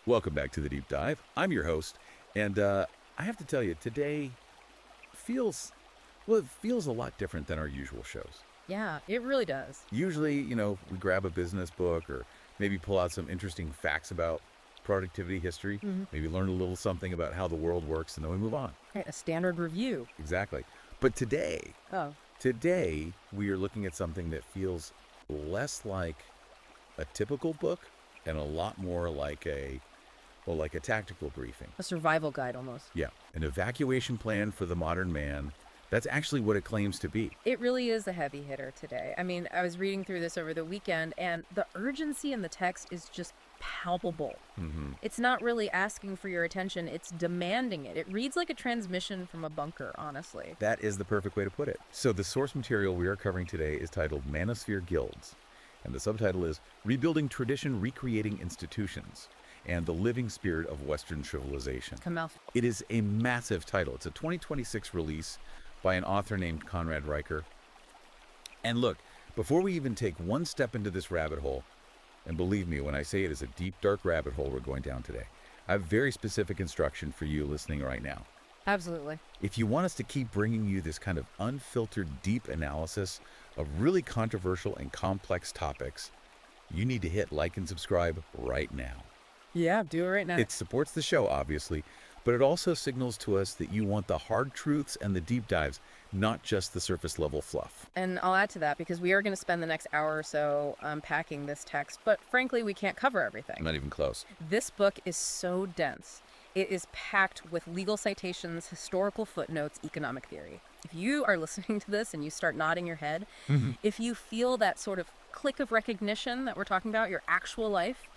Welcome back to the Deep Dive. I'm your host, and I have to tell you, today feels, it feels a lot different than our usual shows. Yeah, it really does. Usually, we grab a business book or maybe pull out some interesting facts about productivity history, maybe learn a little something about how the world works, and then we move on. Right, a standard review. Exactly. But today, Oh, we are looking at something that feels less like a typical book and a lot more like like a tactical briefing. a survival guide almost. Yeah, an evacuation plan for the modern man. That's actually what it claims to be. It really is a heavy hitter today. I mean, I was reading through this over the weekend, and the urgency in the text is just palpable. It's not really asking for your attention, it's demanding it. It reads like a transmission from a bunker, honestly. That is the perfect way to put it. So the source material we are covering today is titled Manosphere Guilds, and the subtitle is Rebuilding Tradition, Recreating Institutions, and the Living Spirit of Western Civilization. Kamal. It is a massive title. It's a 2026 release by an author named Conrad Riker. And look, before we even take one step into this rabbit hole, and believe me when I say it is a deep, dark rabbit hole we're going down today, I have very specific instruction for you listening right now. Absolutely. If you want us to keep bringing you this kind of unfiltered, deep analysis of really controversial and complex topics, you need to hit like and subscribe right now. Yeah, do it right now. It supports the show, obviously, but it also signals to us that you want the hard truths and the deep dives, not just the surface level fluff. And I'll add to that because we are going to spend the next hour or so unpacking this text, but frankly, we can't cover everything. Not even close. This book is so dense. It is packed with legal citations, historical footnotes, economic theory. If you are listening to this and you start nodding your head, if you feel that sort of click of recognition that we're talking about, your actual life,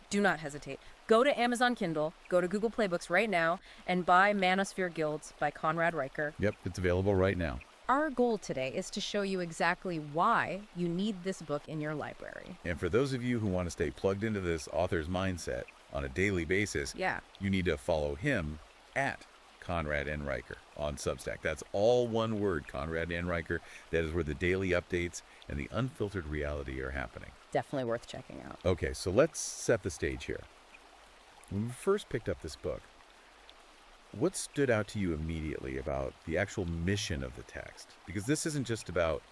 do not hesitate. Go to Amazon Kindle, go to Google Play Books right now, and buy Manosphere Guilds by Conrad Riker. Yep, it's available right now. Our goal today is to show you exactly why you need this book in your library. And for those of you who want to stay plugged into this author's mindset on a daily basis, Yeah. you need to follow him at Conrad N. Riker on Substack. That's all one word, Conrad N. Riker. That is where the daily updates and the unfiltered reality are happening. Definitely worth checking out. Okay, so let's set the stage here. When we first picked up this book, what stood out to you immediately about the actual mission of the text? Because this isn't just about,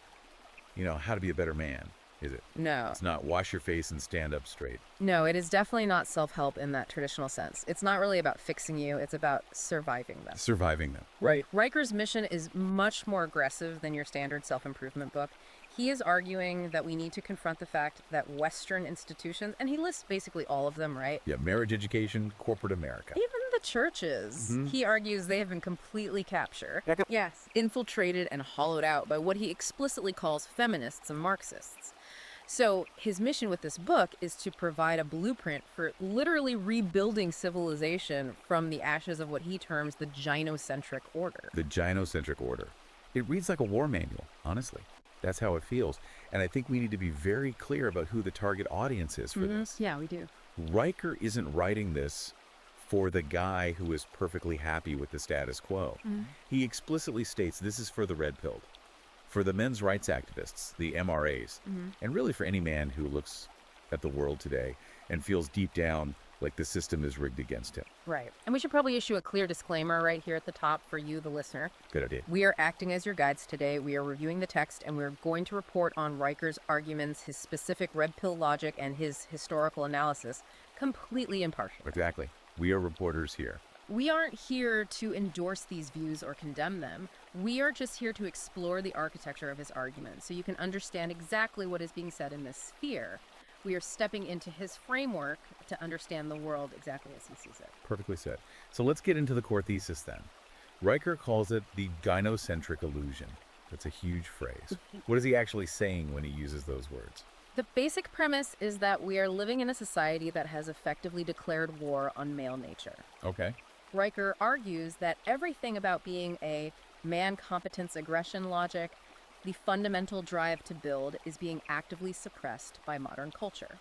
how to be a better man, is it? No. It's not wash your face and stand up straight. No, it is definitely not self-help in that traditional sense. It's not really about fixing you, it's about surviving them. Surviving them. Right. Riker's mission is much more aggressive than your standard self-improvement book. He is arguing that we need to confront the fact that Western institutions, and he lists basically all of them, right? Yeah, marriage education, corporate America. Even the churches. He argues they have been completely captured. Yes, infiltrated and hollowed out by what he explicitly calls feminists and Marxists. So his mission with this book is to provide a blueprint for literally rebuilding civilization from the ashes of what he terms the gynocentric order. The gynocentric order. It reads like a war manual, honestly. That's how it feels. And I think we need to be very clear about who the target audience is for this. Yeah, we do. Riker isn't writing this for the guy who is perfectly happy with the status quo. He explicitly states this is for the red-pilled, for the men's rights activists, the MRAs, and really for any man who looks at the world today and feels deep down like the system is rigged against him. Right. And we should probably issue a clear disclaimer right here at the top for you, the listener. Good idea. We are acting as your guides today. We are reviewing the text, and we're going to report on Riker's arguments, his specific red pill logic, and his historical analysis completely impartial. Exactly. We are reporters here. We aren't here to endorse these views or condemn them. We are just here to explore the architecture of his argument so you can understand exactly what is being said in this sphere. We are stepping into his framework to understand the world exactly as he sees it. Perfectly said. So let's get into the core thesis then. Riker calls it the gynocentric illusion. That's a huge phrase. What is he actually saying when he uses those words? The basic premise is that we are living in a society that has effectively declared war on male nature. Okay. Riker argues that everything about being a man competence aggression logic, the fundamental drive to build, is being actively suppressed by modern culture.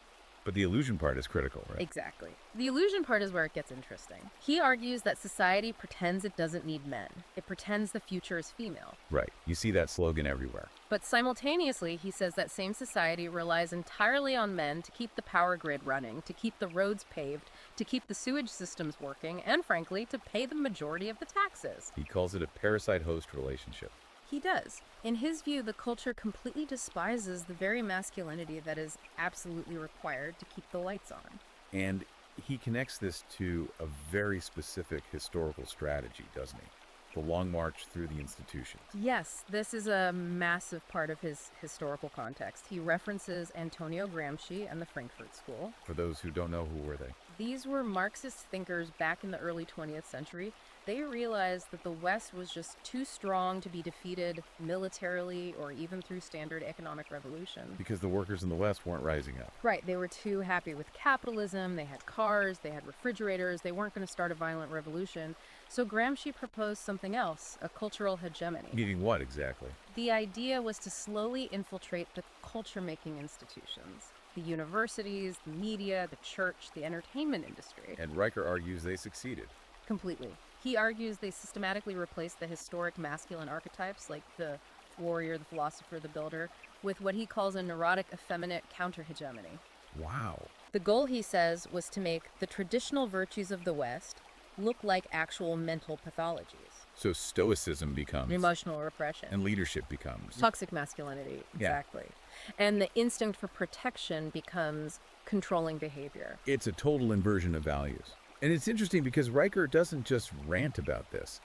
But the illusion part is critical, right? Exactly. The illusion part is where it gets interesting. He argues that society pretends it doesn't need men. It pretends the future is female. Right. You see that slogan everywhere. But simultaneously, he says that same society relies entirely on men to keep the power grid running, to keep the roads paved, to keep the sewage systems working, and frankly, to pay the majority of the taxes. He calls it a parasite-host relationship. He does. In his view, the culture completely despises the very masculinity that is absolutely required to keep the lights on. And he connects this to a very specific historical strategy, doesn't he? The long march through the institutions. Yes, this is a massive part of his historical context. He references Antonio Gramsci and the Frankfurt School. For those who don't know, who were they? These were Marxist thinkers back in the early 20th century. They realized that the West was just too strong to be defeated militarily or even through standard economic revolution. Because the workers in the West weren't rising up. Right, they were too happy with capitalism, they had cars, they had refrigerators, they weren't going to start a violent revolution. So Gramsci proposed something else, a cultural hegemony. Meaning what exactly? The idea was to slowly infiltrate the culture-making institutions. The universities, the media, the church, the entertainment industry. And Riker argues they succeeded. Completely. He argues they systematically replaced the historic masculine archetypes, like the warrior, the philosopher, the builder, with what he calls a neurotic, effeminate counter-hegemony. Wow. The goal, he says, was to make the traditional virtues of the West look like actual mental pathologies. So stoicism becomes... Emotional repression. And leadership becomes... Toxic masculinity, exactly. Yeah. And the instinct for protection becomes controlling behavior. It's a total inversion of values. And it's interesting because Riker doesn't just rant about this.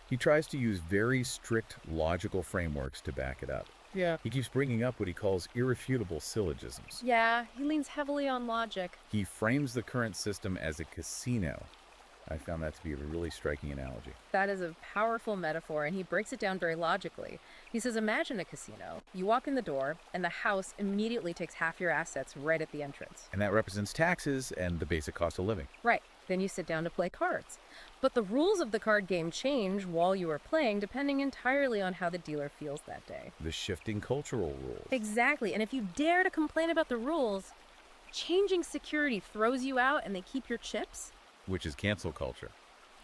He tries to use very strict logical frameworks to back it up. Yeah. He keeps bringing up what he calls irrefutable syllogisms. Yeah, he leans heavily on logic. He frames the current system as a casino. I found that to be a really striking analogy. That is a powerful metaphor, and he breaks it down very logically. He says, imagine a casino. You walk in the door, and the house immediately takes half your assets right at the entrance. And that represents taxes and the basic cost of living. Right. Then you sit down to play cards. But the rules of the card game change while you are playing, depending entirely on how the dealer feels that day. The shifting cultural rules. Exactly. And if you dare to complain about the rules, changing security throws you out and they keep your chips. Which is cancel culture,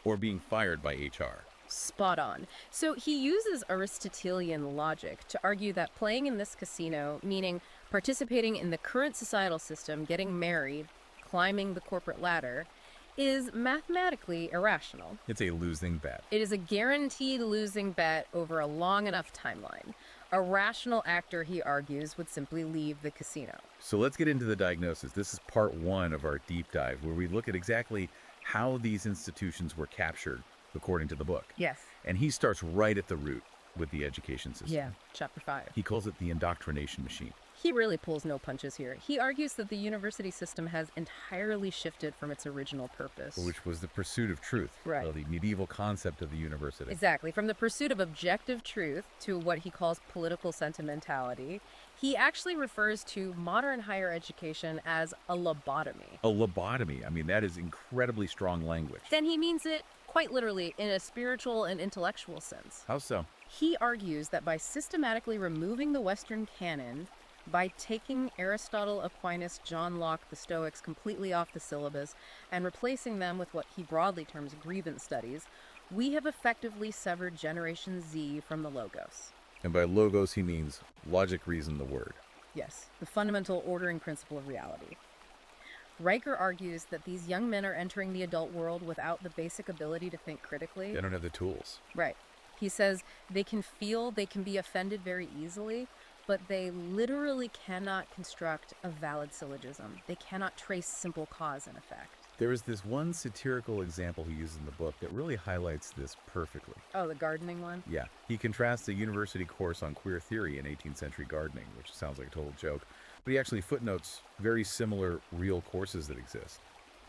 or being fired by HR. Spot on. So he uses Aristotelian logic to argue that playing in this casino, meaning participating in the current societal system, getting married, climbing the corporate ladder, is mathematically irrational. It's a losing bet. It is a guaranteed losing bet over a long enough timeline. A rational actor, he argues, would simply leave the casino. So let's get into the diagnosis. This is part one of our deep dive, where we look at exactly how these institutions were captured, according to the book. Yes. And he starts right at the root with the education system. Yeah, chapter 5. He calls it the indoctrination machine. He really pulls no punches here. He argues that the university system has entirely shifted from its original purpose. Which was the pursuit of truth. Right. Well, the medieval concept of the university. Exactly. From the pursuit of objective truth to what he calls political sentimentality, he actually refers to modern higher education as a lobotomy. A lobotomy. I mean, that is incredibly strong language. Then he means it quite literally in a spiritual and intellectual sense. How so? He argues that by systematically removing the Western canon, by taking Aristotle, Aquinas, John Locke, the Stoics completely off the syllabus and replacing them with what he broadly terms grievance studies, we have effectively severed Generation Z from the logos. And by logos, he means logic, reason, the word. Yes, the fundamental ordering principle of reality. Riker argues that these young men are entering the adult world without the basic ability to think critically. They don't have the tools. Right. He says they can feel, they can be offended very easily, but they literally cannot construct a valid syllogism. They cannot trace simple cause and effect. There is this one satirical example he uses in the book that really highlights this perfectly. Oh, the gardening one? Yeah. He contrasts a university course on queer theory in 18th century gardening, which sounds like a total joke, but he actually footnotes very similar real courses that exist.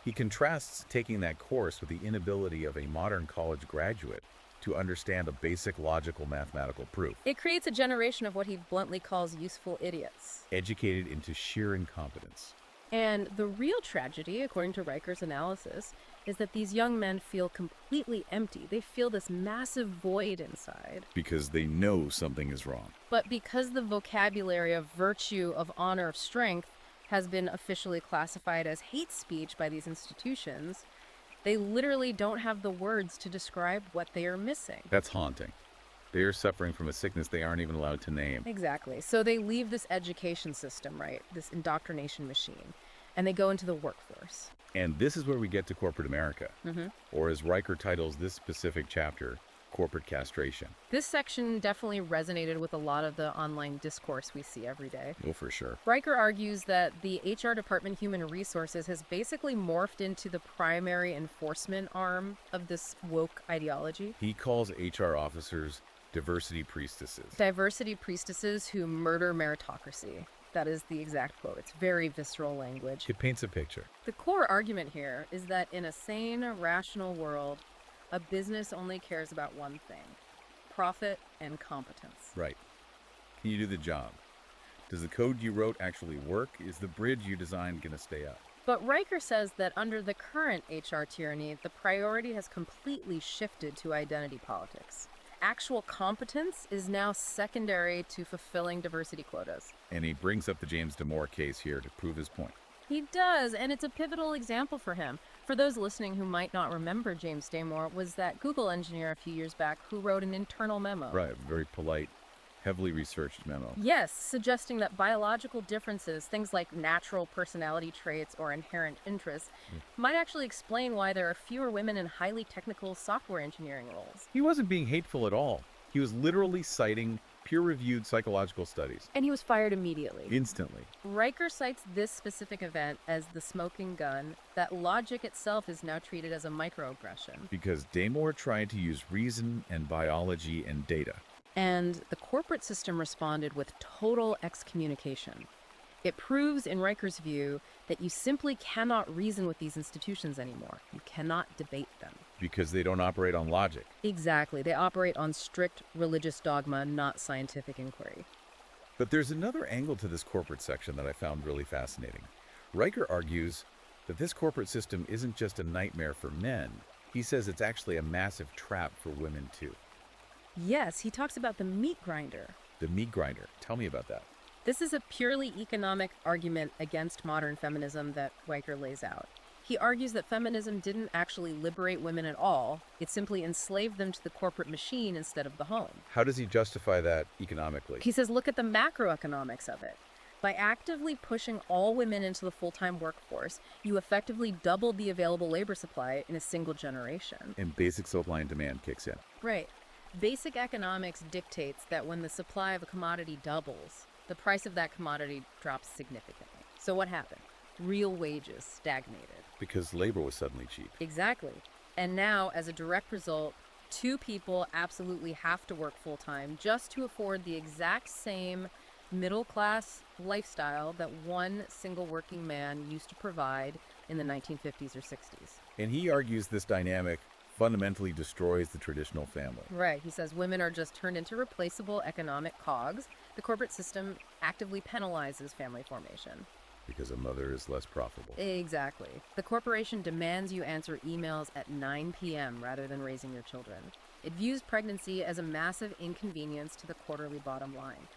He contrasts taking that course with the inability of a modern college graduate to understand a basic logical mathematical proof. It creates a generation of what he bluntly calls useful idiots. Educated into sheer incompetence. And the real tragedy, according to Riker's analysis, is that these young men feel completely empty. They feel this massive void inside. Because they know something is wrong. But because the vocabulary of virtue, of honor, of strength has been officially classified as hate speech by these institutions, they literally don't have the words to describe what they are missing. That's haunting. They are suffering from a sickness they aren't even allowed to name. Exactly. So they leave this education system, right? This indoctrination machine, and they go into the workforce. And this is where we get to corporate America, or as Riker titles this specific chapter, corporate castration. This section definitely resonated with a lot of the online discourse we see every day. Oh, for sure. Riker argues that the HR Department Human Resources has basically morphed into the primary enforcement arm of this woke ideology. He calls HR officers diversity priestesses. Diversity priestesses who murder meritocracy. That is the exact quote. It's very visceral language. It paints a picture. The core argument here is that in a sane, rational world, a business only cares about one thing: profit and competence. Right. Can you do the job? Does the code you wrote actually work? Is the bridge you designed going to stay up? But Riker says that under the current HR tyranny, the priority has completely shifted to identity politics. Actual competence is now secondary to fulfilling diversity quotas. And he brings up the James Damore case here to prove his point. He does, and it's a pivotal example for him. For those listening who might not remember, James Damore was that Google engineer a few years back who wrote an internal memo. Right, very polite, heavily researched memo. Yes, suggesting that biological differences, things like natural personality traits or inherent interests, might actually explain why there are fewer women in highly technical software engineering roles. He wasn't being hateful at all. He was literally citing peer-reviewed psychological studies. And he was fired immediately. Instantly. Riker cites this specific event as the smoking gun, that logic itself is now treated as a microaggression. Because Damore tried to use reason and biology and data. And the corporate system responded with total excommunication. It proves, in Riker's view, that you simply cannot reason with these institutions anymore. You cannot debate them. Because they don't operate on logic. Exactly. They operate on strict religious dogma, not scientific inquiry. But there's another angle to this corporate section that I found really fascinating. Riker argues that this corporate system isn't just a nightmare for men. He says it's actually a massive trap for women, too. Yes, he talks about the meat grinder. The meat grinder. Tell me about that. This is a purely economic argument against modern feminism that Riker lays out. He argues that feminism didn't actually liberate women at all. It simply enslaved them to the corporate machine instead of the home. How does he justify that economically? He says, look at the macroeconomics of it. By actively pushing all women into the full-time workforce, you effectively doubled the available labor supply in a single generation. And basic supply and demand kicks in. Right. Basic economics dictates that when the supply of a commodity doubles, the price of that commodity drops significantly. So what happened? Real wages stagnated. Because labor was suddenly cheap. Exactly. And now, as a direct result, two people absolutely have to work full-time just to afford the exact same middle-class lifestyle that one single working man used to provide in the 1950s or 60s. And he argues this dynamic fundamentally destroys the traditional family. Right. He says women are just turned into replaceable economic cogs. The corporate system actively penalizes family formation. Because a mother is less profitable. Exactly. The corporation demands you answer emails at 9 p.m. rather than raising your children. It views pregnancy as a massive inconvenience to the quarterly bottom line.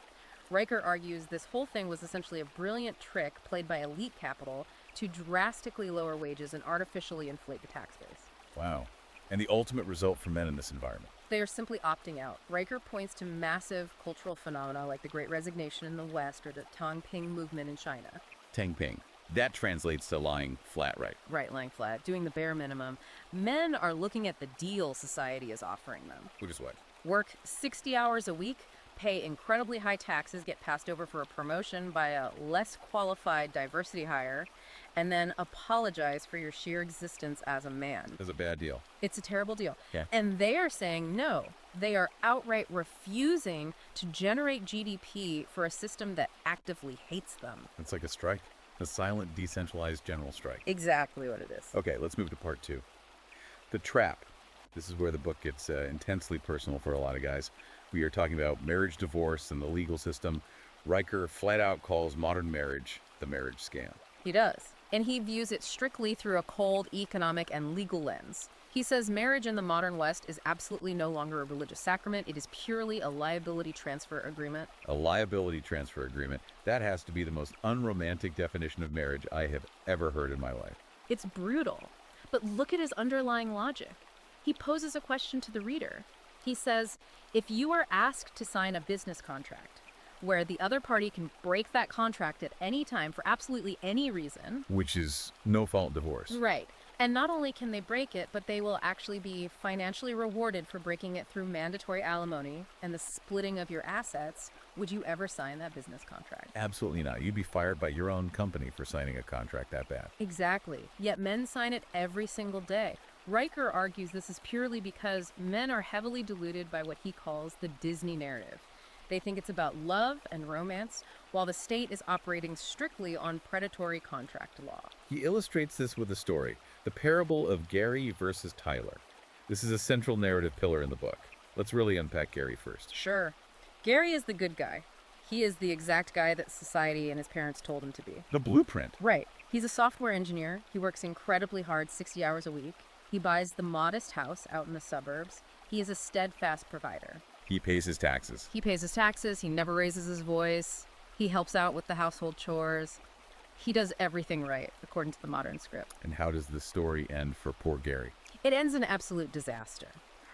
Riker argues this whole thing was essentially a brilliant trick played by elite capital to drastically lower wages and artificially inflate the tax base. Wow. And the ultimate result for men in this environment. They are simply opting out. Riker points to massive cultural phenomena like the Great Resignation in the West or the Tongping movement in China. Tangping. That translates to lying flat, right? Right, lying flat, doing the bare minimum. Men are looking at the deal society is offering them. Which is what? Work 60 hours a week, pay incredibly high taxes, get passed over for a promotion by a less qualified diversity hire, and then apologize for your sheer existence as a man. That's a bad deal. It's a terrible deal. Yeah. And they are saying no. They are outright refusing to generate GDP for a system that actively hates them. It's like a strike. A silent, decentralized general strike. Exactly what it is. Okay, let's move to part 2. The trap. This is where the book gets intensely personal for a lot of guys. We are talking about marriage, divorce, and the legal system. Riker flat out calls modern marriage the marriage scam. He does. and he views it strictly through a cold economic and legal lens. He says marriage in the modern West is absolutely no longer a religious sacrament. It is purely a liability transfer agreement. A liability transfer agreement. That has to be the most unromantic definition of marriage I have ever heard in my life. It's brutal, but look at his underlying logic. He poses a question to the reader. He says, if you are asked to sign a business contract, where the other party can break that contract at any time for absolutely any reason. Which is no-fault divorce. Right. And not only can they break it, but they will actually be financially rewarded for breaking it through mandatory alimony and the splitting of your assets. Would you ever sign that business contract? Absolutely not. You'd be fired by your own company for signing a contract that bad. Exactly. Yet men sign it every single day. Riker argues this is purely because men are heavily deluded by what he calls the Disney narrative. They think it's about love and romance, while the state is operating strictly on predatory contract law. He illustrates this with a story, the parable of Gary versus Tyler. This is a central narrative pillar in the book. Let's really unpack Gary first. Sure. Gary is the good guy. He is the exact guy that society and his parents told him to be. The blueprint. Right. He's a software engineer. He works incredibly hard, 60 hours a week. He buys the modest house out in the suburbs. He is a steadfast provider. He pays his taxes. He pays his taxes. He never raises his voice. He helps out with the household chores. He does everything right, according to the modern script. And how does the story end for poor Gary? It ends in absolute disaster.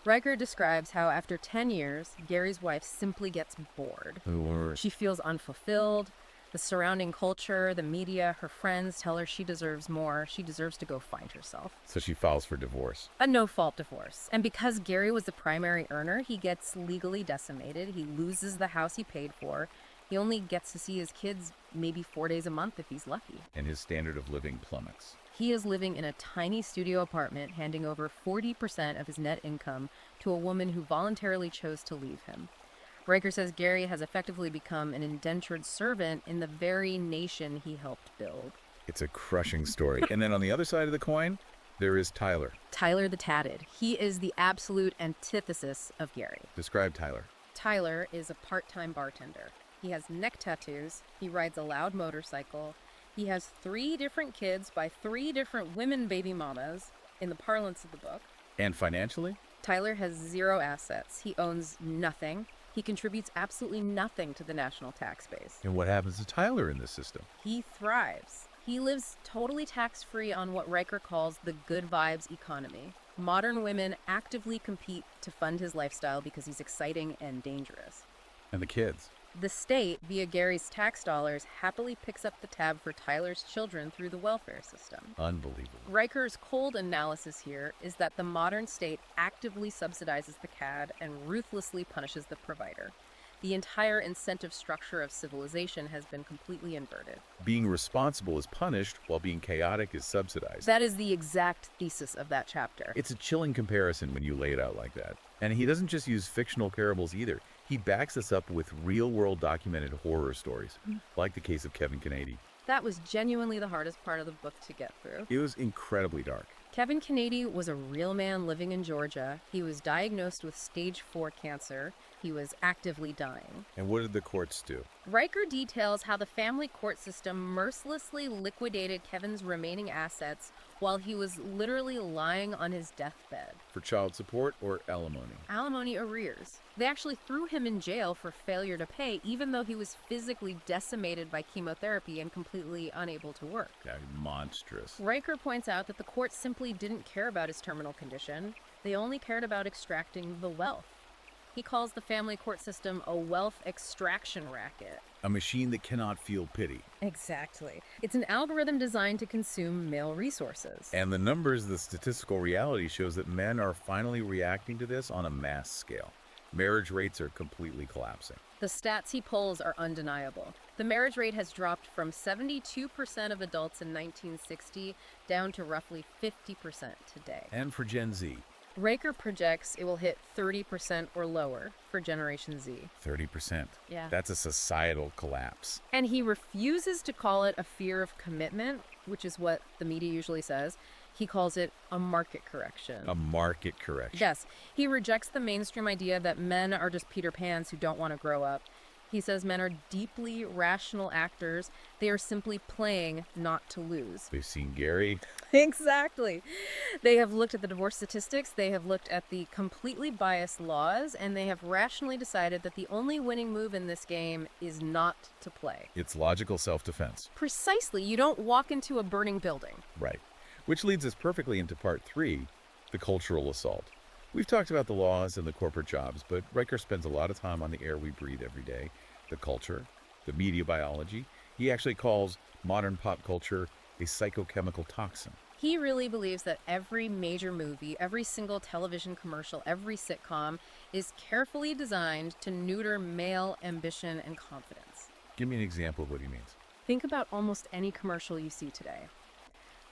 Riker describes how after 10 years, Gary's wife simply gets bored. Lord. She feels unfulfilled. The surrounding culture, the media, her friends tell her she deserves more. She deserves to go find herself. So she files for divorce. A no-fault divorce. And because Gary was the primary earner, he gets legally decimated. He loses the house he paid for. He only gets to see his kids maybe 4 days a month if he's lucky. And his standard of living plummets. He is living in a tiny studio apartment, handing over 40% of his net income to a woman who voluntarily chose to leave him. Riker says Gary has effectively become an indentured servant in the very nation he helped build. It's a crushing story. And then on the other side of the coin, there is Tyler. Tyler the Tatted. He is the absolute antithesis of Gary. Describe Tyler. Tyler is a part-time bartender. He has neck tattoos. He rides a loud motorcycle. He has 3 different kids by 3 different women baby mamas, in the parlance of the book. And financially? Tyler has 0 assets. He owns nothing. He contributes absolutely nothing to the national tax base. And what happens to Tyler in this system? He thrives. He lives totally tax-free on what Riker calls the good vibes economy. Modern women actively compete to fund his lifestyle because he's exciting and dangerous. And the kids? The state, via Gary's tax dollars, happily picks up the tab for Tyler's children through the welfare system. Unbelievable. Riker's cold analysis here is that the modern state actively subsidizes the cad and ruthlessly punishes the provider. The entire incentive structure of civilization has been completely inverted. Being responsible is punished, while being chaotic is subsidized. That is the exact thesis of that chapter. It's a chilling comparison when you lay it out like that. And he doesn't just use fictional parables either. He backs this up with real-world documented horror stories, like the case of Kevin Kennedy. That was genuinely the hardest part of the book to get through. It was incredibly dark. Kevin Kennedy was a real man living in Georgia. He was diagnosed with stage 4 cancer. He was actively dying. And what did the courts do? Riker details how the family court system mercilessly liquidated Kevin's remaining assets while he was literally lying on his deathbed. For child support or alimony? Alimony arrears. They actually threw him in jail for failure to pay, even though he was physically decimated by chemotherapy and completely unable to work. That's monstrous. Riker points out that the court simply didn't care about his terminal condition. They only cared about extracting the wealth. He calls the family court system a wealth extraction racket. A machine that cannot feel pity. Exactly. It's an algorithm designed to consume male resources. And the numbers, the statistical reality shows that men are finally reacting to this on a mass scale. Marriage rates are completely collapsing. The stats he pulls are undeniable. The marriage rate has dropped from 72% of adults in 1960 down to roughly 50% today. And for Gen Z? Riker projects it will hit 30% or lower for Generation Z. 30%. Yeah. That's a societal collapse. And he refuses to call it a fear of commitment, which is what the media usually says. He calls it a market correction. A market correction. Yes. He rejects the mainstream idea that men are just Peter Pans who don't want to grow up. He says men are deeply rational actors. They are simply playing not to lose. We've seen Gary. Exactly. They have looked at the divorce statistics, they have looked at the completely biased laws, and they have rationally decided that the only winning move in this game is not to play. It's logical self-defense. Precisely. You don't walk into a burning building. Right. Which leads us perfectly into part 3, the cultural assault. We've talked about the laws and the corporate jobs, but Riker spends a lot of time on the air we breathe every day, the culture, the media biology. He actually calls modern pop culture a psychochemical toxin. He really believes that every major movie, every single television commercial, every sitcom is carefully designed to neuter male ambition and confidence. Give me an example of what he means. Think about almost any commercial you see today.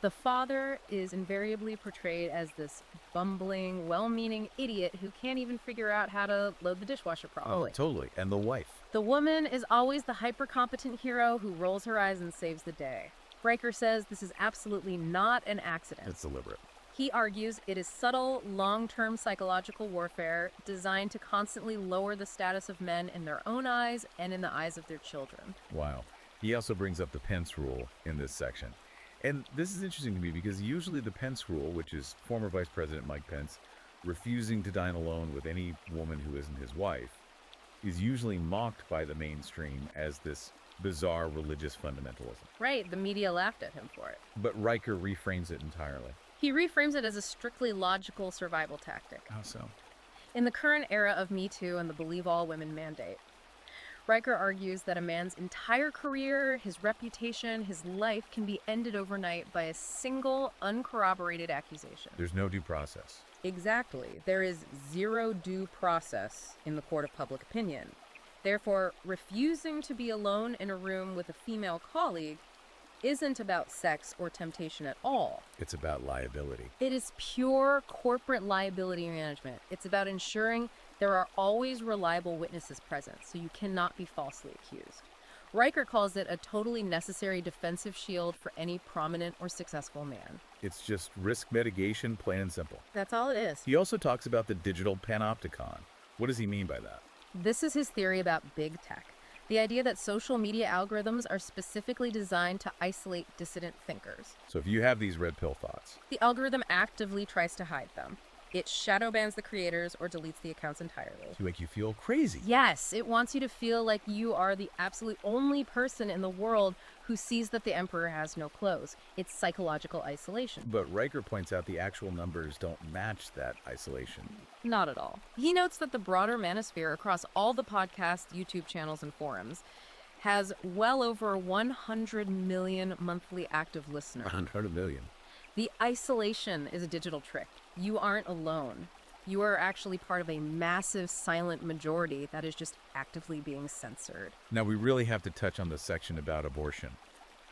The father is invariably portrayed as this bumbling, well-meaning idiot who can't even figure out how to load the dishwasher properly. Oh, totally. And the wife. The woman is always the hyper-competent hero who rolls her eyes and saves the day. Riker says this is absolutely not an accident. It's deliberate. He argues it is subtle, long-term psychological warfare designed to constantly lower the status of men in their own eyes and in the eyes of their children. Wow. He also brings up the Pence rule in this section. And this is interesting to me because usually the Pence rule, which is former Vice President Mike Pence refusing to dine alone with any woman who isn't his wife, is usually mocked by the mainstream as this bizarre religious fundamentalism. Right, the media laughed at him for it. But Riker reframes it entirely. He reframes it as a strictly logical survival tactic. How so? In the current era of Me Too and the Believe All Women mandate, Riker argues that a man's entire career, his reputation, his life can be ended overnight by a single, uncorroborated accusation. There's no due process. Exactly. There is zero due process in the court of public opinion. Therefore, refusing to be alone in a room with a female colleague isn't about sex or temptation at all. It's about liability. It is pure corporate liability management. It's about ensuring there are always reliable witnesses present, so you cannot be falsely accused. Riker calls it a totally necessary defensive shield for any prominent or successful man. It's just risk mitigation, plain and simple. That's all it is. He also talks about the digital panopticon. What does he mean by that? This is his theory about big tech. The idea that social media algorithms are specifically designed to isolate dissident thinkers. So if you have these red pill thoughts, The algorithm actively tries to hide them. It shadow bans the creators or deletes the accounts entirely. to make you feel crazy. Yes, it wants you to feel like you are the absolute only person in the world who sees that the emperor has no clothes. It's psychological isolation. But Riker points out the actual numbers don't match that isolation. Not at all. He notes that the broader manosphere across all the podcasts, YouTube channels, and forums has well over 100 million monthly active listeners. 100 million. The isolation is a digital trick. You aren't alone. You are actually part of a massive silent majority that is just actively being censored. Now we really have to touch on the section about abortion.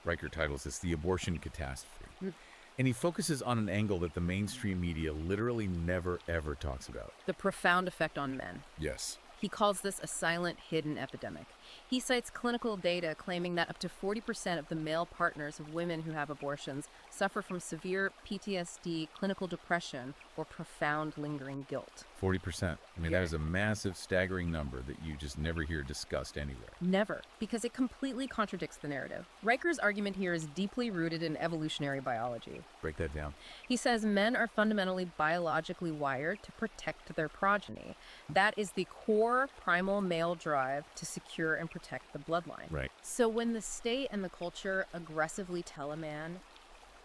Riker titles this The Abortion Catastrophe. And he focuses on an angle that the mainstream media literally never ever talks about. The profound effect on men. Yes. He calls this a silent, hidden epidemic. He cites clinical data claiming that up to 40% of the male partners of women who have abortions suffer from severe PTSD, clinical depression, or profound lingering guilt. 40%. I mean, Yeah. that is a massive, staggering number that you just never hear discussed anywhere. Never, because it completely contradicts the narrative. Riker's argument here is deeply rooted in evolutionary biology. Break that down. He says men are fundamentally biologically wired to protect their progeny. That is the core primal male drive to secure and protect the bloodline. Right. So when the state and the culture aggressively tell a man,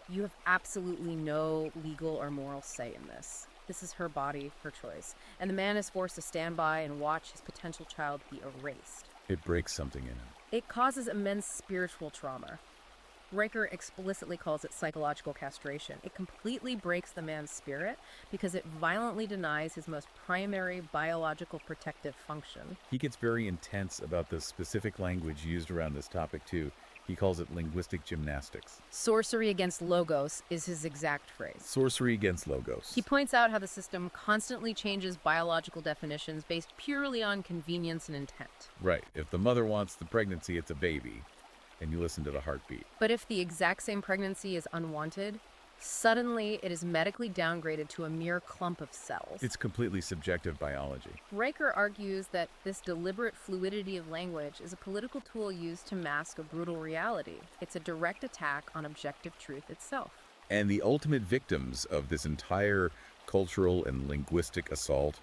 you have absolutely no legal or moral say in this. This is her body, her choice. And the man is forced to stand by and watch his potential child be erased. It breaks something in him. It causes immense spiritual trauma. Riker explicitly calls it psychological castration. It completely breaks the man's spirit because it violently denies his most primary biological protective function. He gets very intense about the specific language used around this topic, too. He calls it linguistic gymnastics. Sorcery against logos is his exact phrase. Sorcery against logos. He points out how the system constantly changes biological definitions based purely on convenience and intent. Right. If the mother wants the pregnancy, it's a baby. And you listen to the heartbeat. But if the exact same pregnancy is unwanted, Suddenly, it is medically downgraded to a mere clump of cells. It's completely subjective biology. Riker argues that this deliberate fluidity of language is a political tool used to mask a brutal reality. It's a direct attack on objective truth itself. And the ultimate victims of this entire cultural and linguistic assault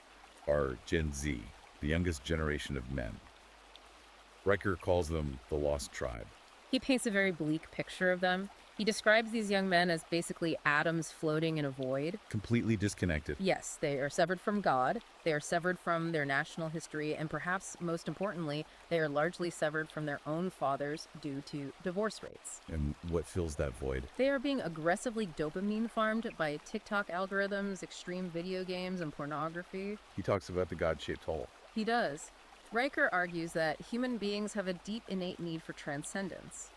are Gen Z, the youngest generation of men. Riker calls them the lost tribe. He paints a very bleak picture of them. He describes these young men as basically atoms floating in a void. Completely disconnected. Yes, they are severed from God, they are severed from their national history, and perhaps most importantly, they are largely severed from their own fathers due to divorce rates. And what fills that void? They are being aggressively dopamine farmed by TikTok algorithms, extreme video games, and pornography. He talks about the God-shaped hole. He does. Riker argues that human beings have a deep innate need for transcendence.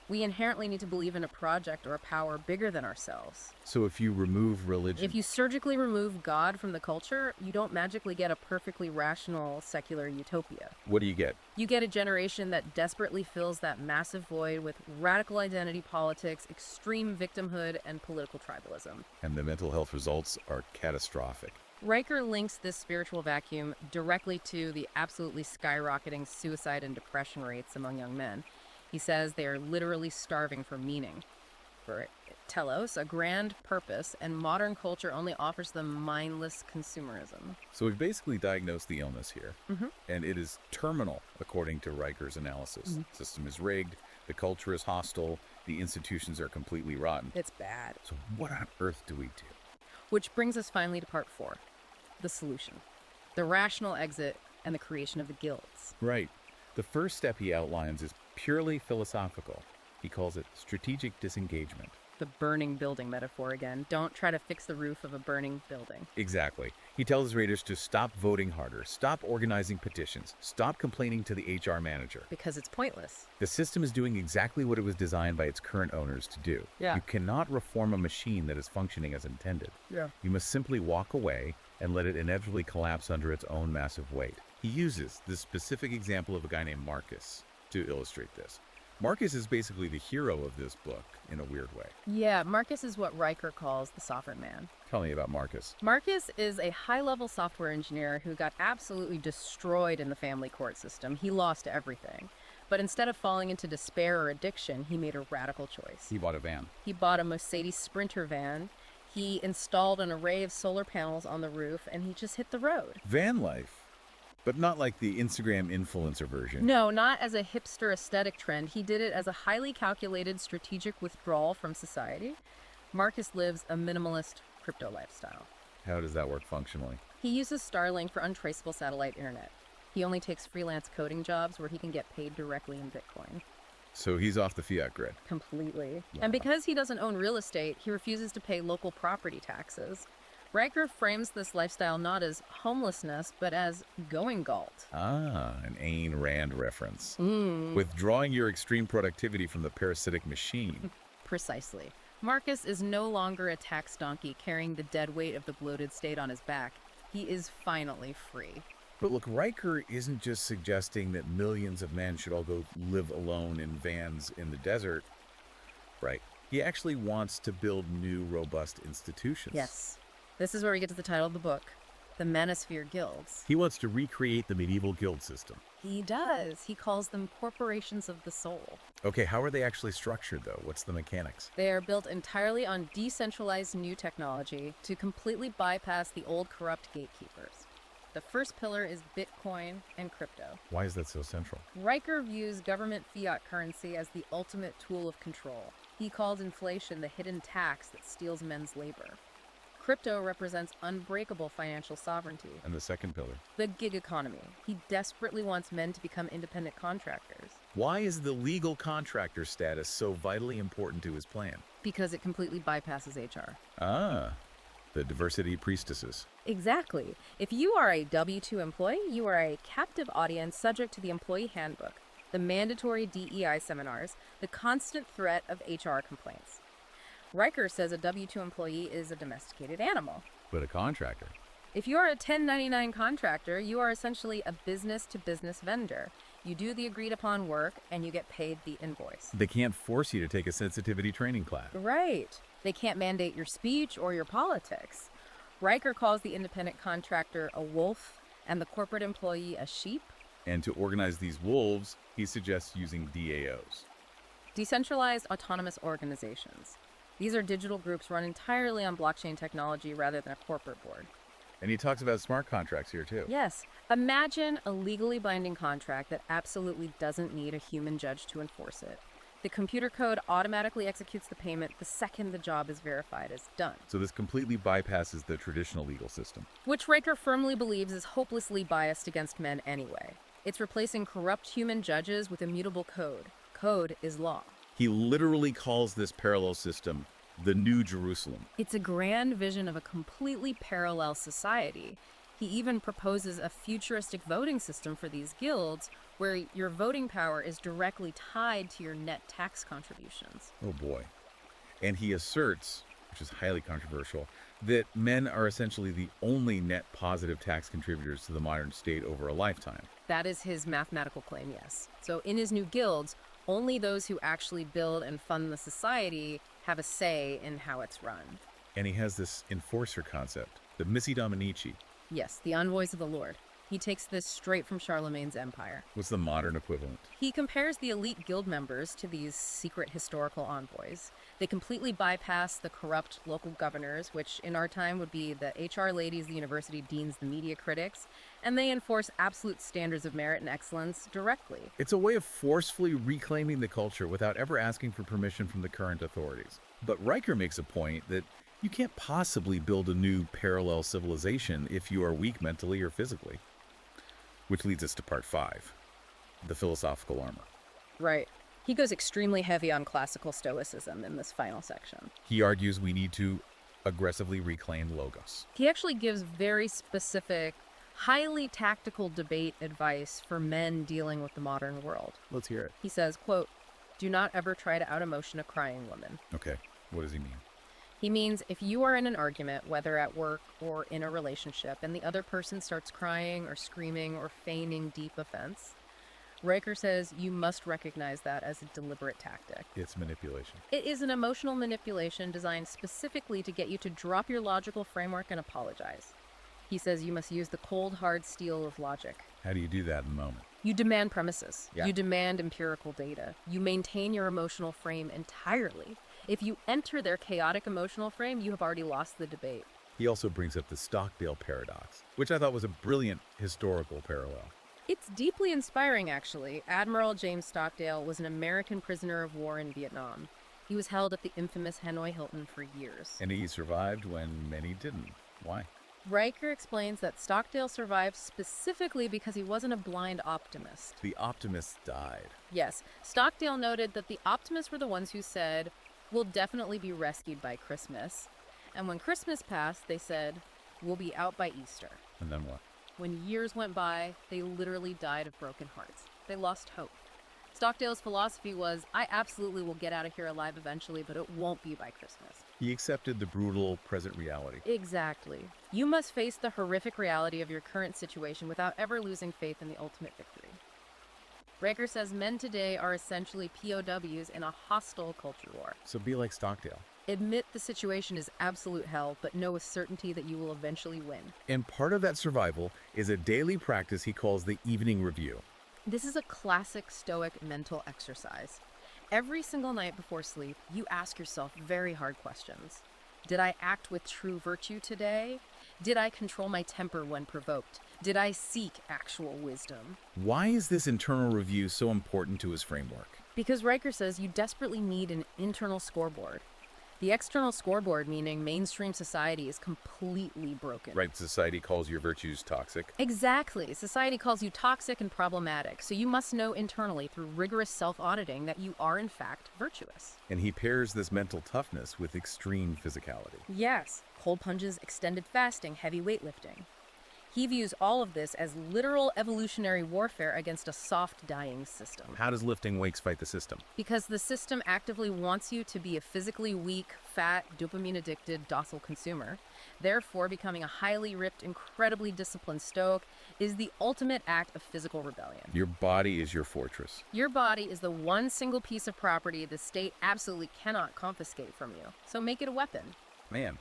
We inherently need to believe in a project or a power bigger than ourselves. So if you remove religion... If you surgically remove God from the culture, you don't magically get a perfectly rational, secular utopia. What do you get? You get a generation that desperately fills that massive void with radical identity politics, extreme victimhood, and political tribalism. And the mental health results are catastrophic. Riker links this spiritual vacuum directly to the absolutely skyrocketing suicide and depression rates among young men. He says they are literally starving for meaning, for telos, a grand purpose, and modern culture only offers them mindless consumerism. So we've basically diagnosed the illness here, and it is terminal, according to Riker's analysis. The system is rigged, the culture is hostile, the institutions are completely rotten. It's bad. So what on earth do we do? Which brings us finally to part 4, the solution, the rational exit, and the creation of the guilds. Right. The first step he outlines is purely philosophical. He calls it strategic disengagement. The burning building metaphor again. Don't try to fix the roof of a burning building. Exactly. He tells his readers to stop voting harder, stop organizing petitions, stop complaining to the HR manager. Because it's pointless. The system is doing exactly what it was designed by its current owners to do. Yeah. You cannot reform a machine that is functioning as intended. Yeah. You must simply walk away and let it inevitably collapse under its own massive weight. He uses this specific example of a guy named Marcus to illustrate this. Marcus is basically the hero of this book in a weird way. Yeah, Marcus is what Riker calls the sovereign man. Tell me about Marcus. Marcus is a high-level software engineer who got absolutely destroyed in the family court system. He lost everything. But instead of falling into despair or addiction, he made a radical choice. He bought a van. He bought a Mercedes Sprinter van. He installed an array of solar panels on the roof, and he just hit the road. Van life. But not like the Instagram influencer version. No, not as a hipster aesthetic trend. He did it as a highly calculated strategic withdrawal from society. Marcus lives a minimalist crypto lifestyle. How does that work functionally? He uses Starlink for untraceable satellite internet. He only takes freelance coding jobs where he can get paid directly in Bitcoin. So he's off the fiat grid. Completely. Wow. And because he doesn't own real estate, he refuses to pay local property taxes. Riker frames this lifestyle not as homelessness, but as going galt. Ah, an Ayn Rand reference. Withdrawing your extreme productivity from the parasitic machine. Precisely. Marcus is no longer a tax donkey carrying the dead weight of the bloated state on his back. He is finally free. But look, Riker isn't just suggesting that millions of men should all go live alone in vans in the desert. Right. He actually wants to build new, robust institutions. Yes. This is where we get to the title of the book, the Manosphere Guilds. He wants to recreate the medieval guild system. He does. He calls them corporations of the soul. Okay, how are they actually structured, though? What's the mechanics? They are built entirely on decentralized new technology to completely bypass the old corrupt gatekeepers. The first pillar is Bitcoin and crypto. Why is that so central? Riker views government fiat currency as the ultimate tool of control. He calls inflation the hidden tax that steals men's labor. Crypto represents unbreakable financial sovereignty. And the second pillar? The gig economy. He desperately wants men to become independent contractors. Why is the legal contractor status so vitally important to his plan? Because it completely bypasses HR. Ah, the diversity priestesses. Exactly. If you are a W-2 employee, you are a captive audience subject to the employee handbook, the mandatory DEI seminars, the constant threat of HR complaints. Riker says a W-2 employee is a domesticated animal. But a contractor? If you are a 1099 contractor, you are essentially a business-to-business vendor. You do the agreed upon work and you get paid the invoice. They can't force you to take a sensitivity training class. Right. They can't mandate your speech or your politics. Riker calls the independent contractor a wolf and the corporate employee a sheep. And to organize these wolves, he suggests using DAOs. Decentralized autonomous organizations. These are digital groups run entirely on blockchain technology rather than a corporate board. And he talks about smart contracts here too. Yes. Imagine a legally binding contract that absolutely doesn't need a human judge to enforce it. The computer code automatically executes the payment the second the job is verified as done. So this completely bypasses the traditional legal system. Which Riker firmly believes is hopelessly biased against men anyway. It's replacing corrupt human judges with immutable code. Code is law. He literally calls this parallel system the New Jerusalem. It's a grand vision of a completely parallel society. He even proposes a futuristic voting system for these guilds where your voting power is directly tied to your net tax contributions. Oh boy. And he asserts, which is highly controversial, that men are essentially the only net positive tax contributors to the modern state over a lifetime. That is his mathematical claim, yes. So in his new guilds, only those who actually build and fund the society have a say in how it's run. And he has this enforcer concept, the Missi Dominici. Yes, the envoys of the Lord. He takes this straight from Charlemagne's empire. What's the modern equivalent? He compares the elite guild members to these secret historical envoys. They completely bypass the corrupt local governors, which in our time would be the HR ladies, the university deans, the media critics, and they enforce absolute standards of merit and excellence directly. It's a way of forcefully reclaiming the culture without ever asking for permission from the current authorities. But Riker makes a point that you can't possibly build a new parallel civilization if you are weak mentally or physically. Which leads us to part 5, the philosophical armor. Right. He goes extremely heavy on classical Stoicism in this final section. He argues we need to aggressively reclaim logos. He actually gives very specific, highly tactical debate advice for men dealing with the modern world. Let's hear it. He says, quote, "Do not ever try to out-emotion a crying woman." Okay, what does he mean? He means if you are in an argument, whether at work or in a relationship, and the other person starts crying or screaming or feigning deep offense, Riker says you must recognize that as a deliberate tactic. It's manipulation. It is an emotional manipulation designed specifically to get you to drop your logical framework and apologize. He says you must use the cold, hard steel of logic. How do you do that in the moment? You demand premises. Yeah. You demand empirical data. You maintain your emotional frame entirely. If you enter their chaotic emotional frame, you have already lost the debate. He also brings up the Stockdale paradox, which I thought was a brilliant historical parallel. It's deeply inspiring, actually. Admiral James Stockdale was an American prisoner of war in Vietnam. He was held at the infamous Hanoi Hilton for years. And he survived when many didn't. Why? Riker explains that Stockdale survived specifically because he wasn't a blind optimist. The optimists died. Yes, Stockdale noted that the optimists were the ones who said, "We'll definitely be rescued by Christmas." And when Christmas passed, they said, "We'll be out by Easter." And then what? When years went by, they literally died of broken hearts. They lost hope. Stockdale's philosophy was, I absolutely will get out of here alive eventually, but it won't be by Christmas. He accepted the brutal present reality. Exactly. You must face the horrific reality of your current situation without ever losing faith in the ultimate victory. Riker says men today are essentially POWs in a hostile culture war. So be like Stockdale. Admit the situation is absolute hell, but know with certainty that you will eventually win. And part of that survival is a daily practice he calls the evening review. This is a classic Stoic mental exercise. Every single night before sleep, you ask yourself very hard questions. Did I act with true virtue today? Did I control my temper when provoked? Did I seek actual wisdom? Why is this internal review so important to his framework? Because Riker says you desperately need an internal scoreboard. The external scoreboard, meaning mainstream society, is completely broken. Right, society calls your virtues toxic. Exactly. Society calls you toxic and problematic, so you must know internally through rigorous self-auditing that you are in fact virtuous. And he pairs this mental toughness with extreme physicality. Yes. Cold plunges, extended fasting, heavy weightlifting. He views all of this as literal evolutionary warfare against a soft, dying system. How does lifting weights fight the system? Because the system actively wants you to be a physically weak, fat, dopamine-addicted, docile consumer. Therefore, becoming a highly ripped, incredibly disciplined stoic is the ultimate act of physical rebellion. Your body is your fortress. Your body is the one single piece of property the state absolutely cannot confiscate from you. So make it a weapon. Man.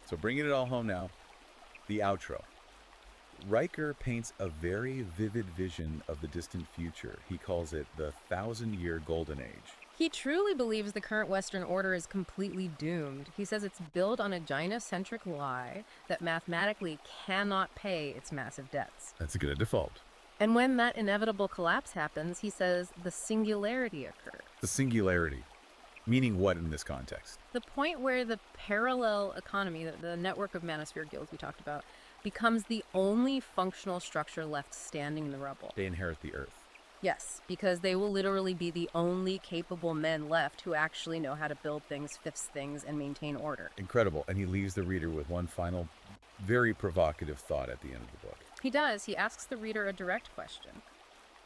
So bringing it all home now, the outro. Riker paints a very vivid vision of the distant future. He calls it the 1,000-year golden age. He truly believes the current Western order is completely doomed. He says it's built on a gynocentric lie that mathematically cannot pay its massive debts. That's going to default. And when that inevitable collapse happens, he says the singularity occurs. The singularity. Meaning what in this context? The point where the parallel economy, the network of Manosphere Guilds we talked about, becomes the only functional structure left standing in the rubble. They inherit the Earth. Yes, because they will literally be the only capable men left who actually know how to build things, fix things, and maintain order. Incredible. And he leaves the reader with one final, very provocative thought at the end of the book. He does. He asks the reader a direct question.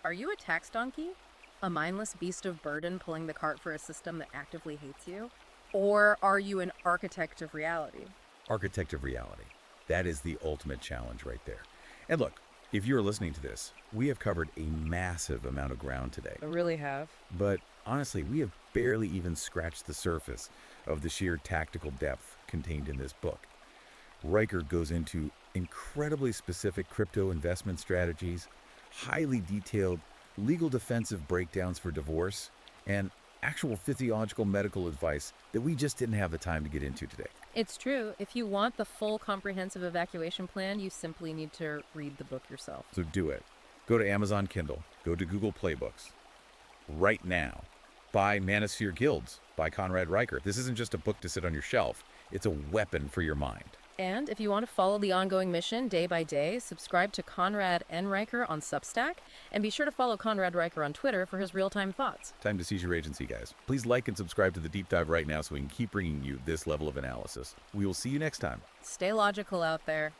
Are you a tax donkey? A mindless beast of burden pulling the cart for a system that actively hates you? Or are you an architect of reality? Architect of reality. That is the ultimate challenge right there. And look, if you're listening to this, we have covered a massive amount of ground today. I really have. But honestly, we have barely even scratched the surface of the sheer tactical depth contained in this book. Riker goes into incredibly specific crypto investment strategies, highly detailed legal defensive breakdowns for divorce, and actual physiological medical advice that we just didn't have the time to get into today. It's true. If you want the full comprehensive evacuation plan, you simply need to read the book yourself. So do it. Go to Amazon Kindle. Go to Google Play Books. Right now. Buy Manosphere Guilds by Conrad Riker. This isn't just a book to sit on your shelf. It's a weapon for your mind. And if you want to follow the ongoing mission day by day, subscribe to Conrad and Riker on Substack, and be sure to follow Conrad Riker on Twitter for his real-time thoughts. Time to seize your agency, guys. Please like and subscribe to The Deep Dive right now so we can keep bringing you this level of analysis. We will see you next time. Stay logical out there.